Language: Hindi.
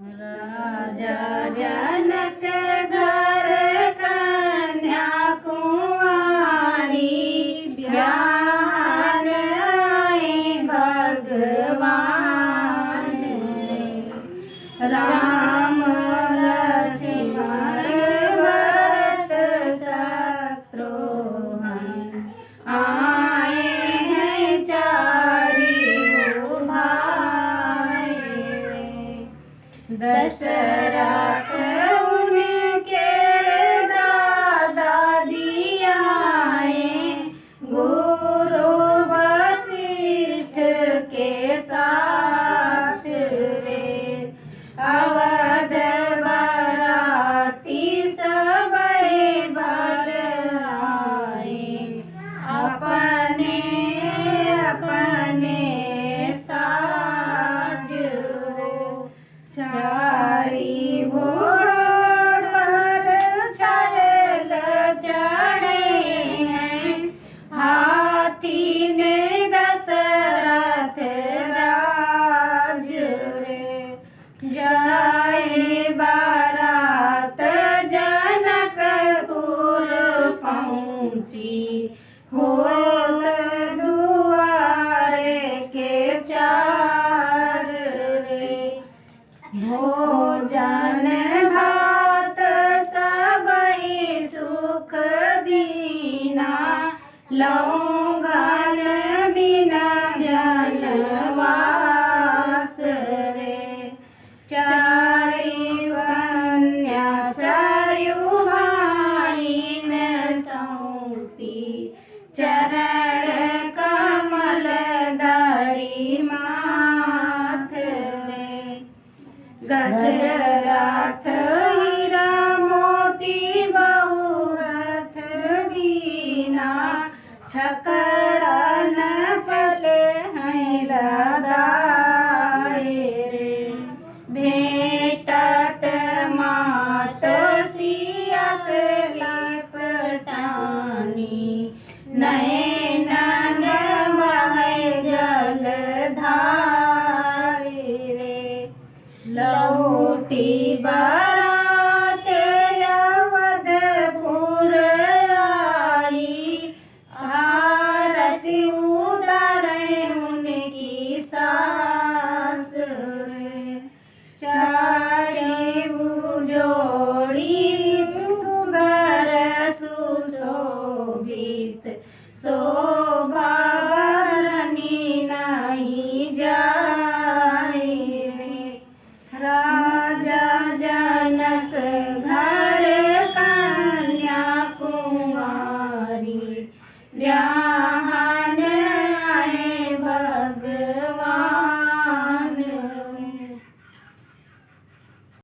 राजा जनक घर कन्या कुंवारी, ब्याहन आए भगवान। राम लक्ष्मण भरत शत्रुघ्न आए हैं चारों भाई। दशरथ उनके दादाजी आए, गुरु वशिष्ठ के साथ रे। अवध बराती सब बर आए, अपने अपने साज हो। चारी घोड़ पर चल चढ़े हैं, हाथी ने दशरथ राज रे। जाए बारात जनकपुर पहुँची, होत दुआरे के चार रे। भोजन भात सबई सुख दीना, लौंगन दिन जनवास रे। चारि कन्या चारु भाईन सौंपी, चरण कमल धरी माथ रे। गजराथ हीरा मोती बहुरथ दीना, छकड़न चले हैं लदाए रे। भेटत मात सिया से लपटानी, नैनन बहै जलधारी रे। लौटी बारात अवधपुर आई, सारथी उतारे उनकी सास रे। चारी जोड़ी सुंदर सुशोभित, शोभा बरनी नहीं जाए रे। राजा जनक घर कन्या कुंवारी, ब्याह